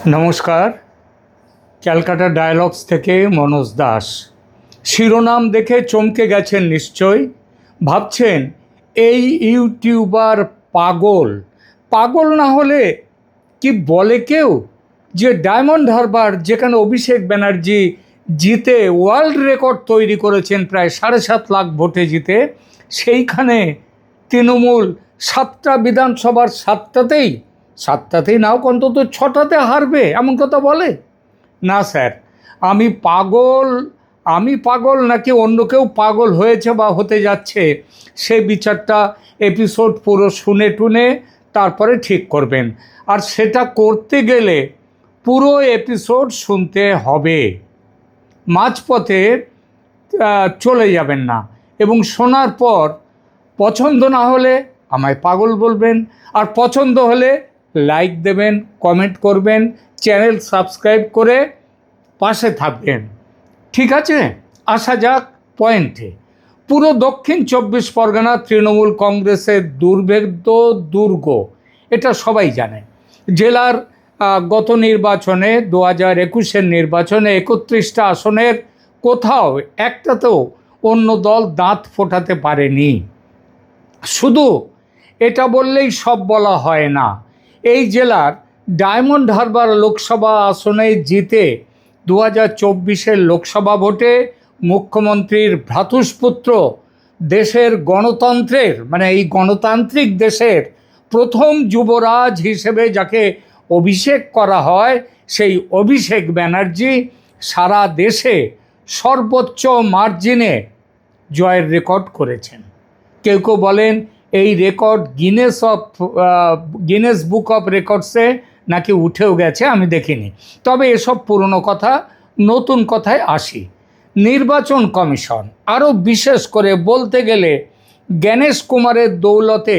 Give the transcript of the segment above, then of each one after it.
নমস্কার, ক্যালকাটা ডায়ালগস থেকে মনোজ দাস। শিরোনাম দেখে চমকে গেছেন নিশ্চয়। ভাবছেন এই ইউটিউবার পাগল। পাগল না হলে কি বলে কেউ যে ডায়মন্ড হারবার, যেখানে অভিষেক ব্যানার্জি জিতে ওয়ার্ল্ড রেকর্ড তৈরি করেছেন প্রায় 7.5 লাখ ভোটে জিতে, সেইখানে তৃণমূল 7টা বিধানসভার 7টাতেই নাও অন্তত 6টাতে হারবে, এমন কথা বলে? না স্যার, আমি পাগল নাকি অন্য কেউ পাগল হয়েছে বা হতে যাচ্ছে, সে বিচারটা এপিসোড পুরো শুনে টুনে তারপরে ঠিক করবেন। আর সেটা করতে গেলে পুরো এপিসোড শুনতে হবে, মাঝপথে চলে যাবেন না। এবং শোনার পর পছন্দ না হলে আমায় পাগল বলবেন, আর পছন্দ হলে লাইক দেবেন, কমেন্ট করবেন, চ্যানেল সাবস্ক্রাইব করে পাশে থাকবেন। ঠিক আছে, আসা যাক পয়েন্টে। পুরো দক্ষিণ 24 পরগনা তৃণমূল কংগ্রেসের দুর্ভেদ্য দুর্গ, এটা সবাই জানে। জেলার গত নির্বাচনে 2021-এর নির্বাচনে 31টা আসনের কোথাও একটাতেও অন্য দল দাঁত ফোটাতে পারেনি। শুধু এটা বললেই সব বলা হয় না। এই জেলার ডায়মন্ড হারবার লোকসভা আসনে জিতে 2024-এর লোকসভা ভোটে মুখ্যমন্ত্রীর ভ্রাতুষ্পুত্র, দেশের গণতন্ত্রের এই গণতান্ত্রিক দেশের প্রথম যুবরাজ হিসেবে যাকে অভিষেক করা হয়, সেই অভিষেক ব্যানার্জি সারা দেশে সর্বোচ্চ মার্জিনে জয়ের রেকর্ড করেছেন। কেউ কেউ বলেন এই রেকর্ড গিনেস বুক অফ রেকর্ডসে নাকি উঠেও গেছে, আমি দেখিনি। তবে এসব পুরনো কথা, নতুন কথায় আসি। নির্বাচন কমিশন, আরও বিশেষ করে বলতে গেলে জ্ঞানেশ কুমারের দৌলতে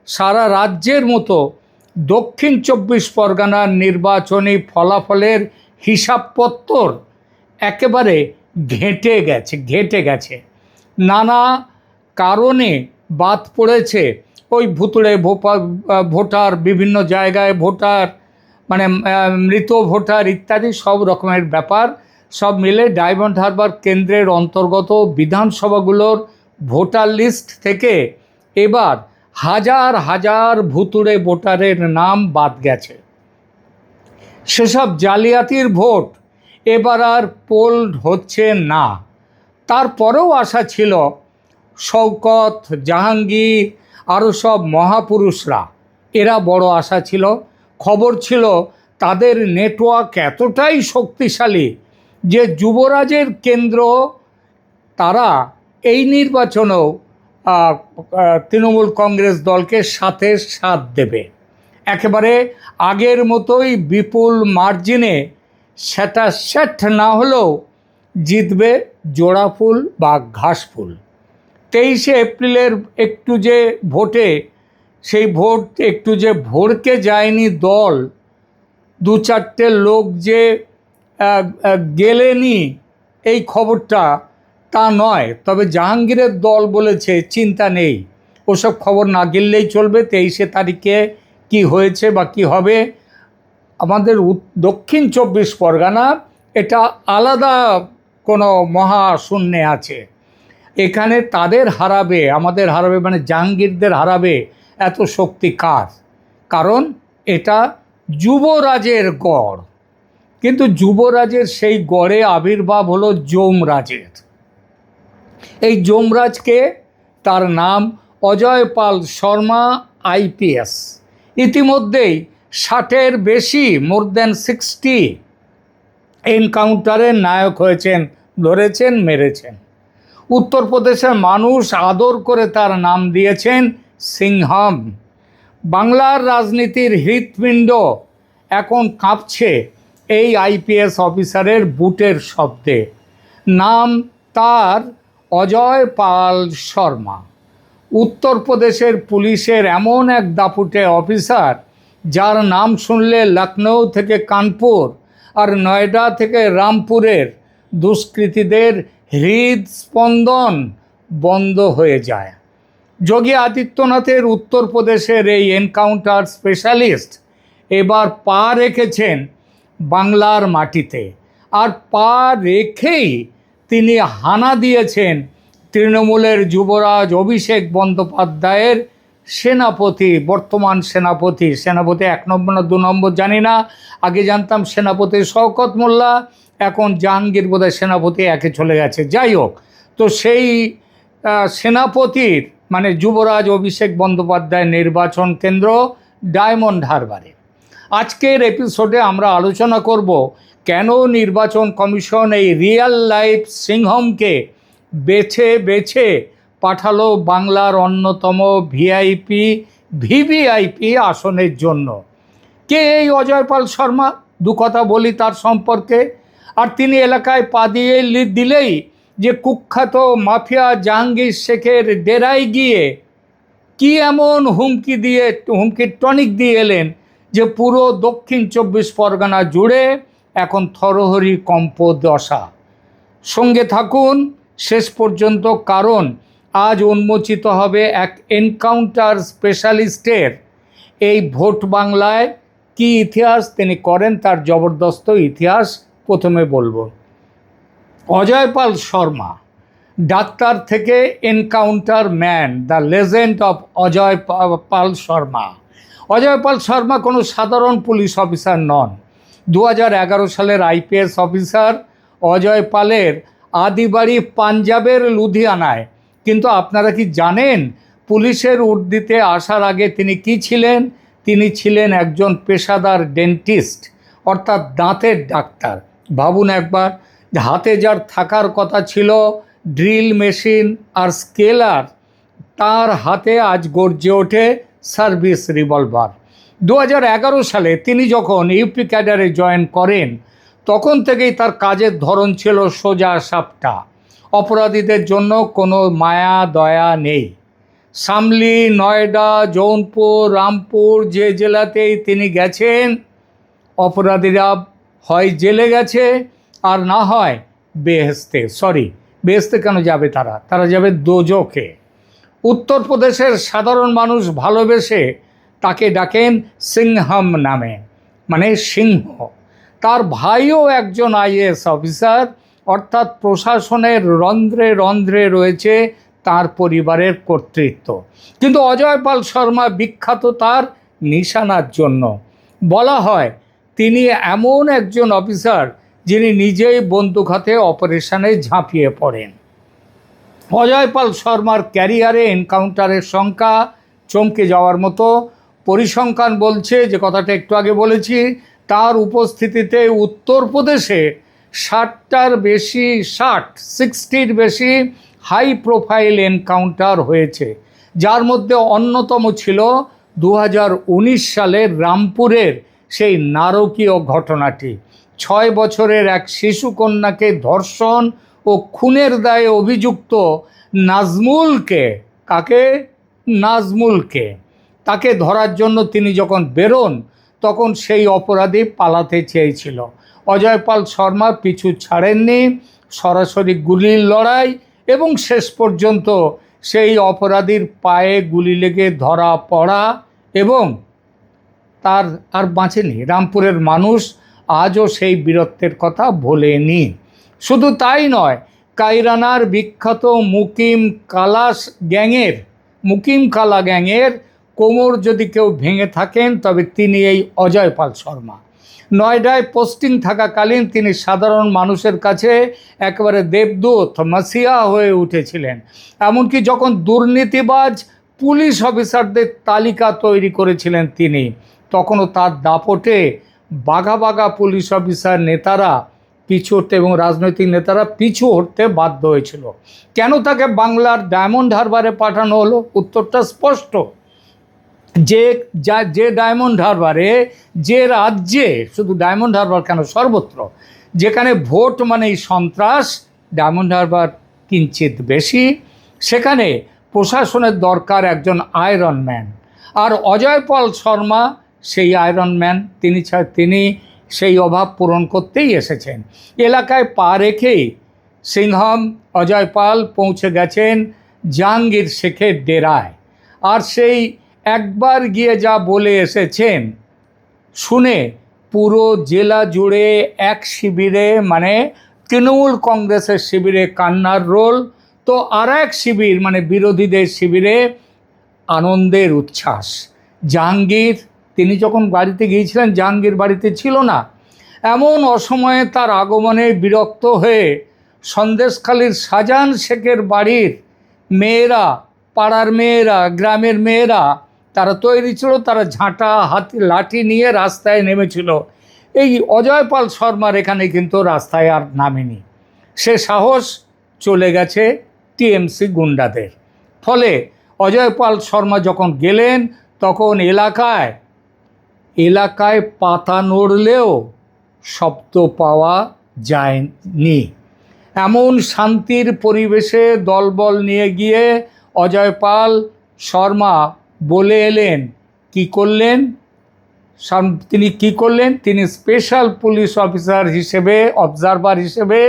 সারা রাজ্যের মতো দক্ষিণ 24 পরগনার নির্বাচনী ফলাফলের হিসাবপত্তর একেবারে ঘেঁটে গেছে। নানা কারণে বাদ পড়েছে ওই ভুতুড়ে ভোটার, বিভিন্ন জায়গায় ভোটার, মৃত ভোটার ইত্যাদি সব রকমের ব্যাপার। সব মিলে ডায়মন্ড হারবার কেন্দ্রের অন্তর্গত বিধানসভাগুলোর ভোটার লিস্ট থেকে এবার হাজার হাজার ভুতুড়ে ভোটারের নাম বাদ গেছে। সেসব জালিয়াতির ভোট এবার আর পোল হচ্ছে না। তারপরেও আশা ছিল শওকত, জাহাঙ্গীর, আরও সব মহাপুরুষরা, এরা বড় আশা ছিল। খবর ছিল তাদের নেটওয়ার্ক এতটাই শক্তিশালী যে যুবরাজের কেন্দ্র তারা এই নির্বাচনেও তৃণমূল কংগ্রেস দলকে সাথে সাথ দেবে। একেবারে আগের মতোই বিপুল মার্জিনে সেটা সেট না হলেও জিতবে জোড়া ফুল বা ঘাস ফুল। 23শে এপ্রিলের একটু যে ভোটে, সেই ভোট একটু যে ভরকে যায়নি দল, 2-4টে লোক যে গেলেনি, এই খবরটা তা নয়। তবে জাহাঙ্গীরের দল বলেছে চিন্তা নেই, ওসব খবর না গেলেই চলবে। 23শে তারিখে কি হয়েছে বা কি হবে, আমাদের দক্ষিণ 24 পরগনা এটা আলাদা কোনো মহাশূন্যে আছে। এখানে তাদের হারাবে, আমাদের হারাবে, জাহাঙ্গীরদের হারাবে এত শক্তি কার? কারণ এটা যুবরাজের গড়। কিন্তু যুবরাজের সেই গড়ে আবির্ভাব হলো যমরাজের। এই যমরাজকে, তার নাম অজয় পাল শর্মা, IPS। ইতিমধ্যেই 60-এর বেশি, মোর দ্যান 60 এনকাউন্টারের নায়ক হয়েছেন, ধরেছেন, মেরেছেন। উত্তরপ্রদেশের মানুষ আদর করে তার নাম দিয়েছেন সিংহম। বাংলার রাজনীতির হৃৎপিণ্ড এখন কাঁপছে এই IPS অফিসারের বুটের শব্দে। নাম তার অজয় পাল শর্মা। উত্তরপ্রদেশের পুলিশের এমন এক দাপুটে অফিসার যার নাম শুনলে লখনৌ থেকে কানপুর আর নয়ডা থেকে রামপুরের দুষ্কৃতীদের হৃদস্পন্দন বন্ধ হয়ে যায়। যোগী আদিত্যনাথের উত্তরপ্রদেশের এই এনকাউন্টার স্পেশালিস্ট এবার পা রেখেছেন বাংলার মাটিতে, আর পা রেখেই তিনি হানা দিয়েছেন তৃণমূলের যুবরাজ অভিষেক বন্দ্যোপাধ্যায়ের সেনাপতি, বর্তমান সেনাপতি। সেনাপতি 1 নম্বর না 2 নম্বর জানি না, আগে জানতাম সেনাপতি শওকত মোল্লা, এখন জাহাঙ্গীর বোধহয় সেনাপতি 1-এ চলে গেছে। যাই হোক, তো সেই সেনাপতির মানে যুবরাজ অভিষেক বন্দ্যোপাধ্যায় নির্বাচন কেন্দ্র ডায়মন্ড হারবারে। আজকের এপিসোডে আমরা আলোচনা করব কেন নির্বাচন কমিশন এই রিয়েল লাইফ সিংহমকে বেছে বেছে পাঠালো বাংলার অন্যতম ভিভিআইপি আসনের জন্য। কে এই অজয়পাল শর্মা? দু কথা বলি তার সম্পর্কে। আর তিনি এলাকায় পা দিয়ে দিলেই যে কুখ্যাত মাফিয়া জাহাঙ্গীর শেখের ডেরায় গিয়ে কি এমন হুমকির টনিক দিয়ে এলেন যে পুরো দক্ষিণ 24 পরগনা জুড়ে এখন থরহরি কম্প দশা। সঙ্গে থাকুন শেষ পর্যন্ত, কারণ আজ উন্মোচিত হবে এক এনকাউন্টার স্পেশালিস্টের এই ভোট বাংলায় কি ইতিহাস তিনি করেন, তার জবরদস্ত ইতিহাস প্রথমে বলবো। অজয়পাল শর্মা ডাক্তার থেকে encounter man, the legend of Ajaypal Sharma. Ajaypal Sharma কোনো সাধারণ পুলিশ অফিসার নন। 2011 সালের আইপিএস অফিসার। অজয় পালের আদি বাড়ি পাঞ্জাবের লুধিয়ানায়। কিন্তু আপনারা কি জানেন পুলিশের উর্দিতে আসার আগে তিনি কি ছিলেন? তিনি ছিলেন একজন পেশাদার ডেন্টিস্ট, অর্থাৎ দাঁতের ডাক্তার। ভাবুন একবার, হাতে যার থাকার কথা ছিল ড্রিল মেশিন আর স্কেলার, তার হাতে আজ গর্জে ওঠে সার্ভিস রিভলভার। 2011 সালে তিনি যখন ইউপি ক্যাডারে জয়েন করেন তখন থেকেই তার কাজের ধরন ছিল সোজা সাপটা। অপরাধীদের জন্য কোনো মায়া দয়া নেই। শামলি, নয়ডা, জৌনপুর, রামপুর যে জেলাতেই তিনি গেছেন, অপরাধীরা হয় জেলে গেছে আর না হয় বেহেস্তে। বেহেস্তে কেন যাবে তারা যাবে দোজখে। উত্তরপ্রদেশের সাধারণ মানুষ ভালোবেসে তাকে ডাকেন সিংহম নামে, মানে সিংহ। তার ভাইও একজন আইএএস অফিসার, অর্থাৎ প্রশাসনের রন্ধ্রে রন্ধ্রে রয়েছে তার পরিবারের কর্তৃত্ব। কিন্তু অজয়পাল শর্মা বিখ্যাত তার নিশানার জন্য। বলা হয় তিনি এমন একজন অফিসার যিনি নিজেই বন্দুক হাতে অপারেশনে ঝাঁপিয়ে পড়েন। অজয়পাল শর্মার ক্যারিয়ারে এনকাউন্টারের সংখ্যা চমকে যাওয়ার মতো। পরিসংখ্যান বলছে, যে কথাটা একটু আগে বলেছি, তার উপস্থিতিতে উত্তরপ্রদেশে 60টির বেশি হাই প্রোফাইল এনকাউন্টার হয়েছে, যার মধ্যে অন্যতম ছিল 2019 সালের রামপুরের সেই নারকীয় ঘটনাটি। 6 বছরের এক শিশুকন্যাকে ধর্ষণ ও খুনের দায়ে অভিযুক্ত নাজমুলকে তাকে ধরার জন্য তিনি যখন বেরোন তখন সেই অপরাধী পালাতে চেয়েছিল। অজয়পাল শর্মা পিছু ছাড়েননি, সরাসরি গুলির লড়াই, এবং শেষ পর্যন্ত সেই অপরাধীর পায়ে গুলি লেগে ধরা পড়া, এবং তার আর বাঁচেনি। রামপুরের মানুষ আজও সেই বীরত্বের কথা ভোলেনি। শুধু তাই নয়, কাইরানার বিখ্যাত মুকিম কালা গ্যাংয়ের কোমর যদি কেউ ভেঙে থাকেন তবে তিনি এই অজয়পাল শর্মা। নয়ডায় পোস্টিং থাকাকালীন তিনি সাধারণ মানুষের কাছে একেবারে দেবদূত, মাসিয়া হয়ে উঠেছিলেন। এমনকি যখন দুর্নীতিবাজ পুলিশ অফিসারদের তালিকা তৈরি করেছিলেন তিনি, তখনও তার দাপটে বাঘা বাঘা পুলিশ অফিসার নেতারা পিছু হটতে এবং রাজনৈতিক নেতারা পিছু হটতে বাধ্য হয়েছিল। কেন তাকে বাংলার ডায়মন্ড হারবারে পাঠানো হলো? উত্তরটা স্পষ্ট। যে ডায়মন্ড হারবারে, যে রাজ্যে, শুধু ডায়মন্ড হারবার কেন, সর্বত্র যেখানে ভোট মানেই সন্ত্রাস, ডায়মন্ড হারবার কিঞ্চিত বেশি, সেখানে প্রশাসনের দরকার একজন আয়রন ম্যান। আর অজয়পাল শর্মা সেই আয়রন ম্যান। তিনি সেই অভাব পূরণ করতেই এসেছেন। এলাকায় পা রেখেই সিংহম অজয়পাল পৌঁছে গেছেন জাহাঙ্গীর শেখের ডেরায়। আর সেই একবার গিয়ে যা বলে এসেছেন শুনে পুরো জেলা জুড়ে এক শিবিরে, মানে তৃণমূল কংগ্রেসের শিবিরে কান্নার রোল, তো আর এক শিবির মানে বিরোধীদের শিবিরে আনন্দের উচ্ছ্বাস। জাহাঙ্গীর, তিনি যখন বাড়িতে গিয়েছিলেন জাহাঙ্গীর বাড়িতে ছিল না। এমন অসময়ে তার আগমনে বিরক্ত হয়ে সন্দেশখালীর শাহজাহান শেখের বাড়ির মেয়েরা, পাড়ার মেয়েরা, গ্রামের মেয়েরা তারা তৈরি ছিল, তারা ঝাঁটা হাতি লাঠি নিয়ে রাস্তায় নেমেছিল। এই অজয়পাল শর্মার এখানে কিন্তু রাস্তায় আর নামেনি, সে সাহস চলে গেছে টিএমসি গুন্ডাদের। ফলে অজয়পাল শর্মা যখন গেলেন তখন এলাকায় পাতা নড়লেও শব্দ পাওয়া যায়নি। এমন শান্তির পরিবেশে দলবল নিয়ে গিয়ে অজয়পাল শর্মা বলে এলেন, কি করলেন তিনি স্পেশাল পুলিশ অফিসার হিসেবে, অবজারভার হিসেবে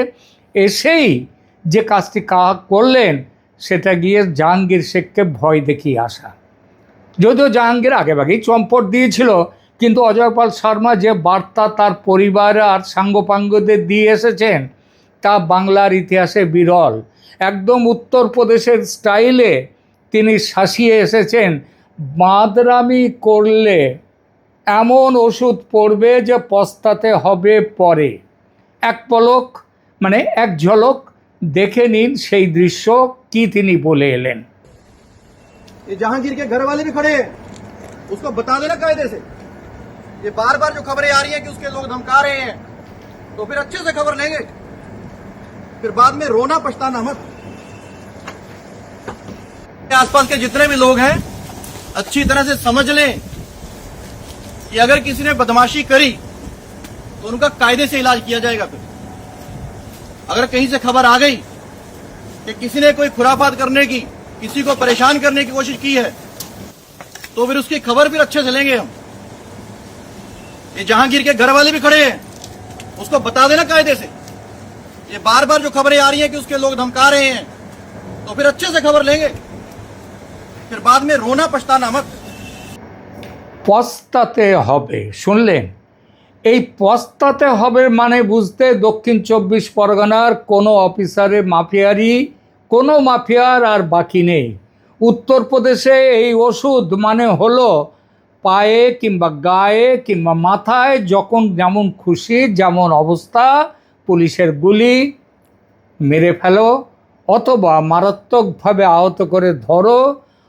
এসেই যে কাজটি করলেন সেটা গিয়ে জাহাঙ্গীর শেখকে ভয় দেখিয়ে আসা। যদিও জাহাঙ্গীর আগেভাগেই চম্পট দিয়েছিল, কিন্তু অজয়পাল শর্মা যে বার্তা তার পরিবার আর সাঙ্গপাঙ্গদের দিয়ে এসেছেন তা বাংলার ইতিহাসে বিরল। একদম উত্তরপ্রদেশের স্টাইলে তিনি শাসিয়ে এসেছেন, মাদরামি করলে এমন ওষুধ পড়বে যে পস্তাতে হবে পরে। এক ঝলক দেখে নিন সেই দৃশ্য কি তিনি বলে এলেন। ये जहांगीर के घर वाले भी खड़े हैं, उसको बता देना कायदे से। ये बार बार जो खबरें आ रही हैं कि उसके लोग धमका रहे हैं, तो फिर अच्छे से खबर लेंगे, फिर बाद में रोना पछताना मत। आसपास के जितने भी लोग हैं अच्छी तरह से समझ लें कि अगर किसी ने बदमाशी करी तो उनका कायदे से इलाज किया जाएगा। फिर अगर कहीं से खबर आ गई कि किसी ने कोई खुराफात करने की, किसी को परेशान करने की कोशिश की है, तो फिर उसकी खबर फिर अच्छे से लेंगे हम। ये जहांगीर के घर वाले भी खड़े हैं, उसको बता देना कायदे से। ये बार बार जो खबरें आ रही हैं कि उसके लोग धमका रहे हैं, तो फिर अच्छे से खबर लेंगे, फिर बाद में रोना पछताना मत। পস্তাতে হবে, শুনলেন? এই পস্তাতে হবে মানে বুঝতে দক্ষিণ 24 পরগনার কোনো অফিসারের কোনো মাফিয়ার আর বাকি নেই। উত্তরপ্রদেশে এই ওষুধ মানে হলো পায়ে কিংবা গায়ে কিংবা মাথায় যখন যেমন খুশি, যেমন অবস্থা, পুলিশের গুলি মেরে ফেলো, অথবা মারাত্মকভাবে আহত করে ধরো,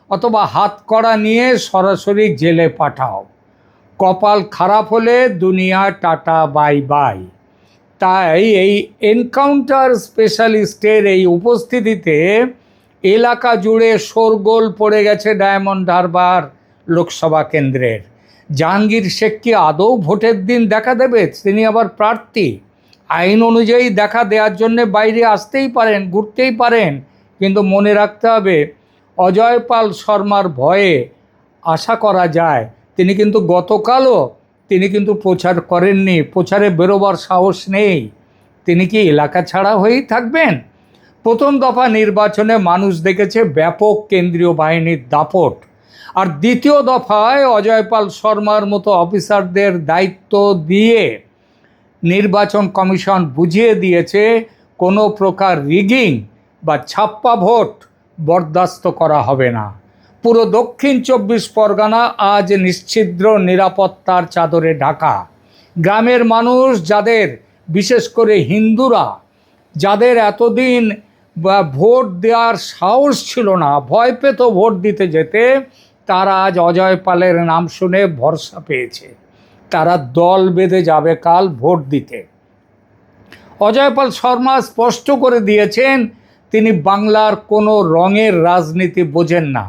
অথবা হাতকড়া নিয়ে সরাসরি জেলে পাঠাও। কপাল খারাপ হলে দুনিয়া টাটা বাই বাই। তাই এই এনকাউন্টার স্পেশালিস্টের এই উপস্থিতিতে এলাকা জুড়ে শোরগোল পড়ে গেছে ডায়মন্ড হারবার লোকসভা কেন্দ্রের। জাহাঙ্গীর শেখ কি আদৌ ভোটের দিন দেখা দেবে? তিনি আবার প্রার্থী, আইন অনুযায়ী দেখা দেওয়ার জন্য বাইরে আসতেই পারেন, ঘুরতেই পারেন, কিন্তু মনে রাখতে হবে অজয়পাল শর্মার ভয়ে আশা করা যায় তিনি কিন্তু গতকালও তিনি কিন্তু প্রচার করেননি, প্রচারে বেরোবার সাহস নেই। তিনি কি এলাকা ছাড়া হয়েই থাকবেন? প্রথম দফা নির্বাচনে মানুষ দেখেছে ব্যাপক কেন্দ্রীয় বাহিনীর দাপট, আর দ্বিতীয় দফায় অজয়পাল শর্মার মতো অফিসারদের দায়িত্ব দিয়ে নির্বাচন কমিশন বুঝিয়ে দিয়েছে কোনো প্রকার রিগিং বা ছাপ্পা ভোট বরদাস্ত করা হবে না। পুরো দক্ষিণ 24 পরগনা আজ নিশ্ছিদ্র নিরাপত্তার চাদরে ঢাকা। গ্রামের মানুষ, যাদের বিশেষ করে হিন্দুরা, যাদের এতদিন ভোট দেওয়ার সাহস ছিল না, ভয় পেত ভোট দিতে যেতে, তারা আজ অজয়পালের নাম শুনে ভরসা পেয়েছে। তারা দল বেঁধে যাবে কাল ভোট দিতে। অজয়পাল শর্মা স্পষ্ট করে দিয়েছেন তিনি বাংলার কোনো রঙের রাজনীতি বোঝেন না।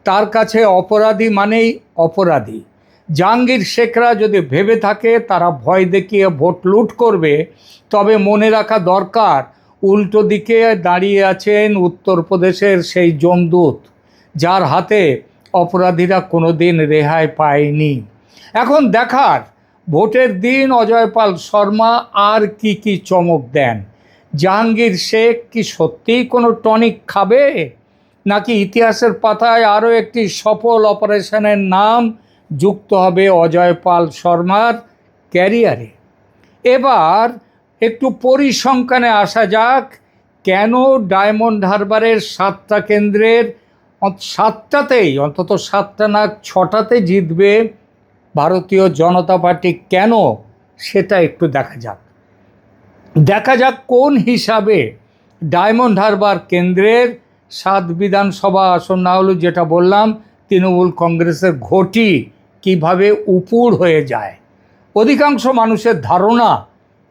তার কাছে অপরাধী মানেই অপরাধী। জাহাঙ্গীর শেখরা যদি ভেবে থাকে তারা ভয় দেখিয়ে ভোট লুট করবে, তবে মনে রাখা দরকার উল্টো দিকে দাঁড়িয়ে আছেন উত্তরপ্রদেশের সেই জমদূত, যার হাতে অপরাধীরা কোনো দিন রেহাই পায়নি। এখন দেখার ভোটের দিন অজয়পাল শর্মা আর কি চমক দেন। জাহাঙ্গীর শেখ কি সত্যিই কোনো টনিক খাবে, নাকি ইতিহাসের পাতায় আরও একটি সফল অপারেশনের নাম যুক্ত হবে অজয়পাল শর্মার ক্যারিয়ারে। এবার একটু পরিসংখ্যানে আসা যাক, কেন ডায়মন্ড হারবারের 7টা কেন্দ্রের 7টাতেই, অন্তত 7টা না 6টাতে জিতবে ভারতীয় জনতা পার্টি, কেন সেটা একটু দেখা যাক কোন হিসাবে ডায়মন্ড হারবার কেন্দ্রের 7 বিধানসভা আসন, না হলেও যেটা বললাম তৃণমূল কংগ্রেসের ঘটি কিভাবে উপুড় হয়ে যায়। অধিকাংশ মানুষের ধারণা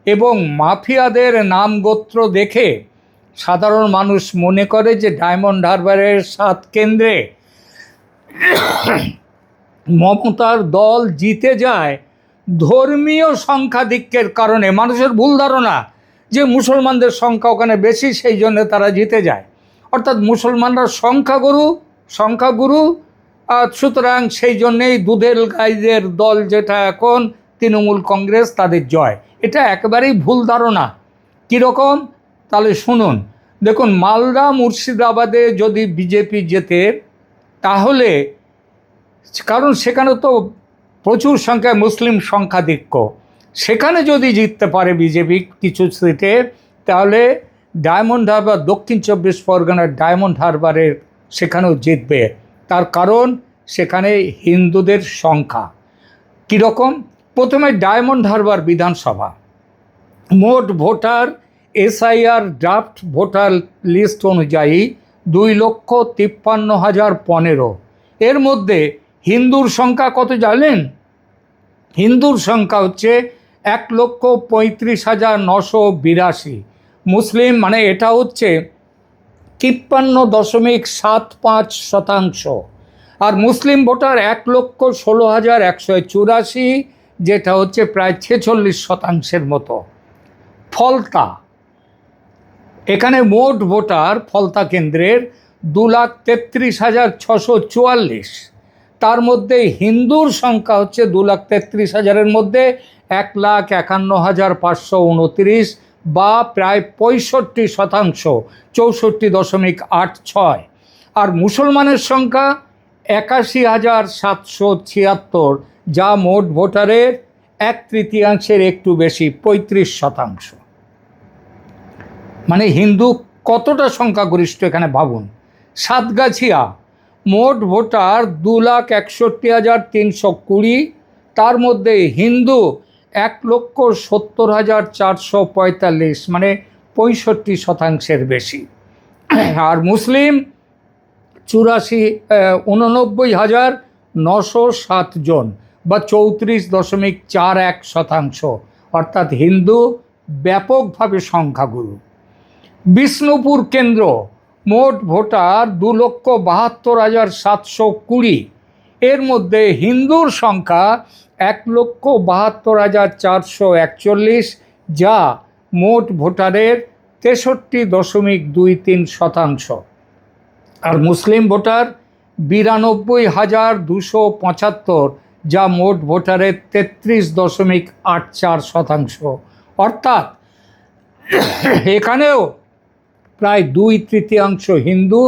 এবং মাফিয়াদের নাম গোত্র দেখে সাধারণ মানুষ মনে করে যে ডায়মন্ড হারবারের 7 কেন্দ্রে মমতার দল জিতে যায় ধর্মীয় সংখ্যাধিক্যের কারণে। মানুষের ভুল ধারণা যে মুসলমানদের সংখ্যা ওখানে বেশি, সেই জন্য তারা জিতে যায়, অর্থাৎ মুসলমানরা সংখ্যাগুরু, সুতরাং সেই জন্যেই দুধের গাইদের দল যেটা এখন তৃণমূল কংগ্রেস, তাদের জয়। এটা একেবারেই ভুল ধারণা। কীরকম? তাহলে শুনুন। দেখুন, মালদা মুর্শিদাবাদে যদি বিজেপি জেতে, তাহলে, কারণ সেখানে তো প্রচুর সংখ্যায় মুসলিম সংখ্যাধিক্য, সেখানে যদি জিততে পারে বিজেপি কিছু সিটে, তাহলে ডায়মন্ড হারবার, দক্ষিণ 24 পরগনার ডায়মন্ড হারবারের সেখানেও জিতবে। তার কারণ সেখানে হিন্দুদের সংখ্যা। কীরকম? প্রথমে ডায়মন্ড হারবার বিধানসভা, মোট voter SIR draft voter list অনুযায়ী 2,53,015। এর মধ্যে হিন্দুর সংখ্যা কত জানেন? হিন্দুর সংখ্যা হচ্ছে 1,35,982। মুসলিম, মানে এটা হচ্ছে 53.75%। আর মুসলিম ভোটার 1,16,184, যেটা হচ্ছে প্রায় 46% মতো। ফলতা, এখানে মোট ভোটার ফলতা কেন্দ্রের 2,33,644। তার মধ্যে হিন্দুর সংখ্যা হচ্ছে 2,33,000-এর মধ্যে 1,51,529, বা প্রায় 65%, 64.86। আর মুসলমানের সংখ্যা 81,776, যা মোট ভোটারের 1/3 একটু বেশি, 35%। মানে হিন্দু কতটা সংখ্যাগরিষ্ঠ এখানে ভাবুন। সাতগাছিয়া, মোট ভোটার 2,61,320, তার মধ্যে হিন্দু 1,70,445, মানে 65%-এর বেশি। আর মুসলিম 89,907 জন, বা 34.41%, অর্থাৎ হিন্দু ব্যাপকভাবে সংখ্যাগুরু। বিষ্ণুপুর কেন্দ্র, মোট ভোটার 2,72,720। এর মধ্যে হিন্দুর সংখ্যা 1,72,441, যা মোট ভোটারের 63.23%। আর মুসলিম ভোটার 92,275, যা মোট ভোটারের 33.84%। অর্থাৎ এখানেও প্রায় 2/3 হিন্দু,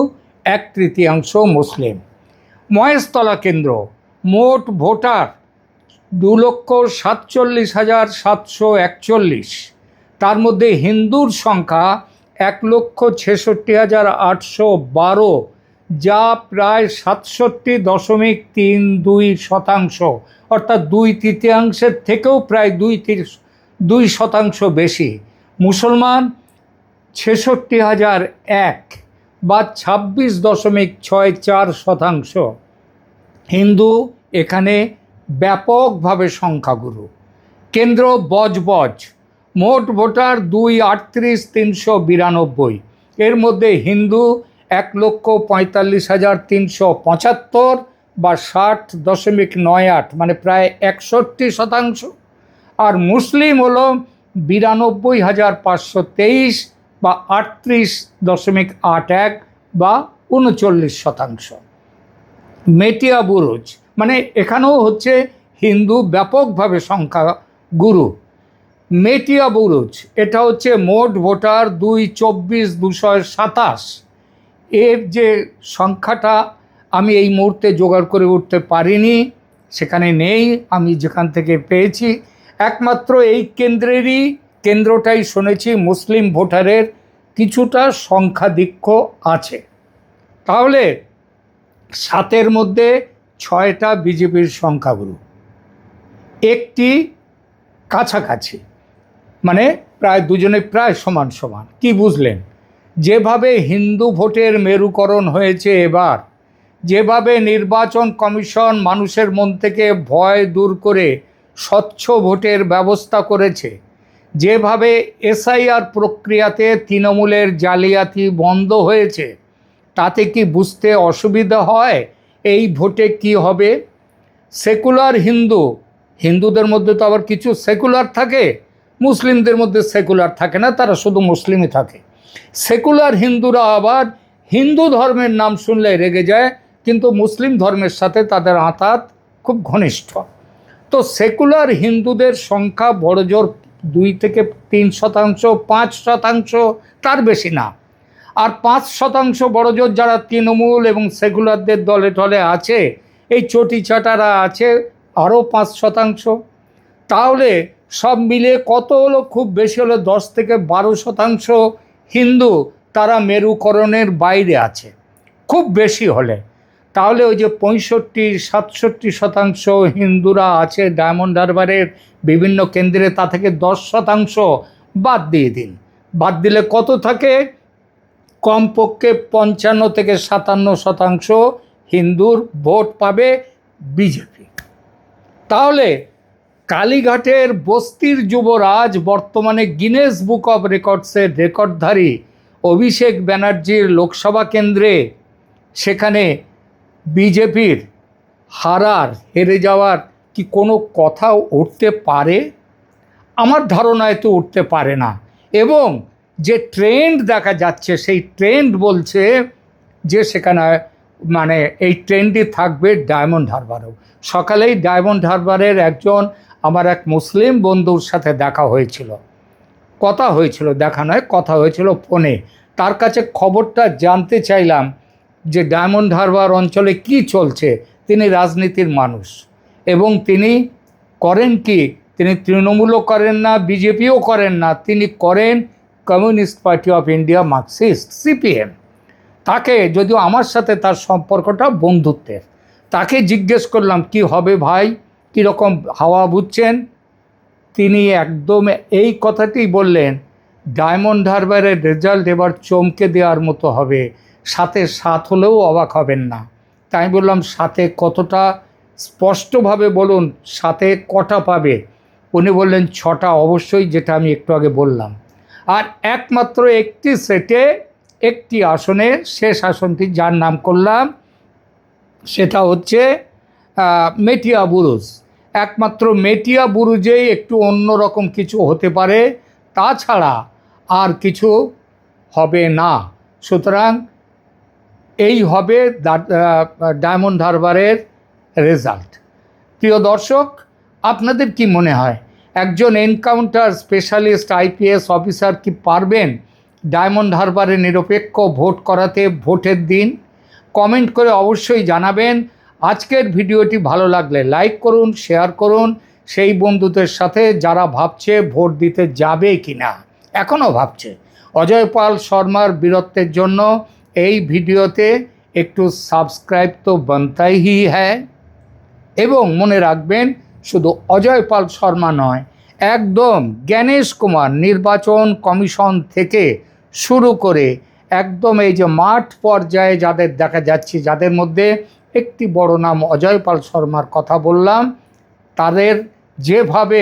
1/3 মুসলিম। মহেশতলা কেন্দ্র, মোট ভোটার 2,47,741। তার মধ্যে হিন্দুর সংখ্যা 1,66,812, যা প্রায় 67.32%, অর্থাৎ 2/3 থেকেও প্রায় 2% বেশি। মুসলমান 66,001, বা 26.64%। হিন্দু এখানে ব্যাপকভাবে সংখ্যাগুরু। কেন্দ্র বজবজ, মোট ভোটার 2,38,392। এর মধ্যে হিন্দু 1,45,375, বা 60.98, মানে প্রায় 61%। আর মুসলিম হলো 92,523, বা 38.81, বা 39%। মেটিয়া বুরুজ, মানে এখানেও হচ্ছে হিন্দু ব্যাপকভাবে সংখ্যাগুরু। মেটিয়া বুরুজ, এটা হচ্ছে মোট ভোটার 2,24,227। এর যে সংখ্যাটা আমি এই মুহূর্তে জোগাড় করে উঠতে পারিনি, সেখানে নেই, আমি যেখান থেকে পেয়েছি একমাত্র এই কেন্দ্রটাই শুনেছি মুসলিম ভোটারের কিছুটা সংখ্যাধিক্য আছে। তাহলে 7-এর মধ্যে 6টা বিজেপির সংখ্যাগুরু, একটি কাছাকাছি, মানে প্রায় দুজনে প্রায় সমান সমান। কি বুঝলেন? যেভাবে হিন্দু ভোটের মেরুকরণ হয়েছে এবার, যেভাবে নির্বাচন কমিশন মানুষের মন থেকে ভয় দূর করে স্বচ্ছ ভোটের ব্যবস্থা করেছে, যেভাবে এসআইআর প্রক্রিয়াতে তৃণমূলের জালিয়াতি বন্ধ হয়েছে, তাতে কি বুঝতে অসুবিধা হয় এই ভোটে কি হবে? সেকুলার হিন্দুদের মধ্যে তো আবার কিছু সেকুলার থাকে, মুসলিমদের মধ্যে সেকুলার থাকে না, তারা শুধু মুসলিমই থাকে। সেকুলার হিন্দুরা আবার হিন্দু ধর্মের নাম শুনলে রেগে যায়, কিন্তু মুসলিম ধর্মের সাথে তাদের আঁতাত খুব ঘনিষ্ঠ। তো সেকুলার হিন্দুদের সংখ্যা বড়জোর 2 থেকে 3%, 5%, তার বেশি না। আর 5% বড়জোর যারা তৃণমূল এবং সেকুলারদের দলে টলে আছে, এই চটিচাটারা আছে আরও 5%। তাহলে সব মিলে কত হলো? খুব বেশি হলে 10 থেকে 12% হিন্দু তারা মেরুকরণের বাইরে আছে, খুব বেশি হলে। তাহলে ওই যে 65-67% হিন্দুরা আছে ডায়মন্ড হারবারের বিভিন্ন কেন্দ্রে, তা থেকে 10% বাদ দিয়ে দিন। বাদ দিলে কত থাকে? কমপক্ষে 55 থেকে 57% হিন্দুর ভোট পাবে বিজেপি। তাহলে কালীঘাটের বস্তির যুবরাজ, বর্তমানে গিনেস বুক অব রেকর্ডসের রেকর্ডধারী অভিষেক ব্যানার্জির লোকসভা কেন্দ্রে, সেখানে বিজেপির হেরে যাওয়ার কি কোনো কথা উঠতে পারে? আমার ধারণায় তো উঠতে পারে না। এবং যে ট্রেন্ড দেখা যাচ্ছে, সেই ট্রেন্ড বলছে যে সেখানে মানে এই ট্রেন্ডই থাকবে ডায়মন্ড হারবারেও। সকালেই ডায়মন্ড হারবারের আমার এক মুসলিম বন্ধুর সাথে দেখা হয়েছিল, কথা হয়েছিল ফোনে। তার কাছে খবরটা জানতে চাইলাম যে ডায়মন্ড হারবার অঞ্চলে কি চলছে। তিনি রাজনীতির মানুষ এবং তিনি করেন কি, তিনি তৃণমূলও করেন না, বিজেপিও করেন না, তিনি করেন communist party of India, Marxist, CPM. তাকে, যদিও আমার সাথে তার সম্পর্কটা বন্ধুত্বের, তাকে জিজ্ঞেস করলাম কি হবে ভাই, কীরকম হাওয়া বুঝছেন? তিনি একদম এই কথাটি বললেন, ডায়মন্ড হারবারের রেজাল্ট এবার চমকে দেওয়ার মতো হবে, 7 হলেও অবাক হবেন না। তাই আমি বললাম 7 কতটা স্পষ্টভাবে বলুন, 7 কটা পাবে? উনি বললেন 6টা অবশ্যই, যেটা আমি একটু আগে বললাম। আর একমাত্র একটি সেটে, একটি আসনে, শেষ আসনটি যার নাম করলাম, সেটা হচ্ছে মেটিয়া বুরুজ। একমাত্র মেটিয়া বুরুজেই একটু অন্যরকম কিছু হতে পারে, তাছাড়া আর কিছু হবে না। সুতরাং এই হবে ডায়মন্ড হারবারের রেজাল্ট। প্রিয় দর্শক, আপনাদের কি মনে হয় একজন এনকাউন্টার স্পেশালিস্ট আইপিএস অফিসার কি পারবেন ডায়মন্ড হারবারে নিরপেক্ষ ভোট করাতে ভোটের দিন? কমেন্ট করে অবশ্যই জানাবেন। আজকের ভিডিওটি ভালো লাগলে লাইক করুন, শেয়ার করুন সেই বন্ধুদের সাথে যারা ভাবছে ভোট দিতে যাবে কি না, এখনও ভাবছে। অজয় পাল শর্মার বীরত্বের জন্য এই ভিডিওতে একটু সাবস্ক্রাইব তো বানতাই হি হ্যায়। এবং মনে রাখবেন, শুধু অজয় পাল শর্মা নয়, একদম জ্ঞানেশ কুমার নির্বাচন কমিশন থেকে শুরু করে একদম এই যে মাঠ পর্যায়ে যাদের দেখা যাচ্ছে, যাদের মধ্যে একটি বড় নাম অজয় পাল শর্মার কথা বললাম, তাদের যেভাবে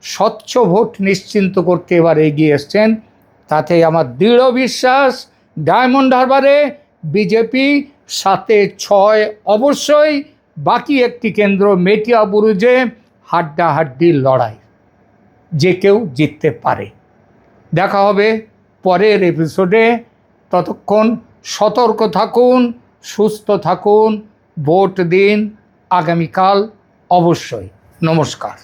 স্বচ্ছ ভোট নিশ্চিন্ত করতে এবার এগিয়ে এসছেন, তাতে আমার দৃঢ় বিশ্বাস ডায়মন্ড হারবারে বিজেপি 7-6 অবশ্যই। বাকি একটি কেন্দ্র মেটিয়া বুরুজে হাড্ডাহাড্ডি লড়াই, যে কেউ জিততে পারে। দেখা হবে পরের এপিসোডে। ততক্ষণ সতর্ক থাকুন, সুস্থ থাকুন, ভোট দিন আগামীকাল অবশ্যই। নমস্কার।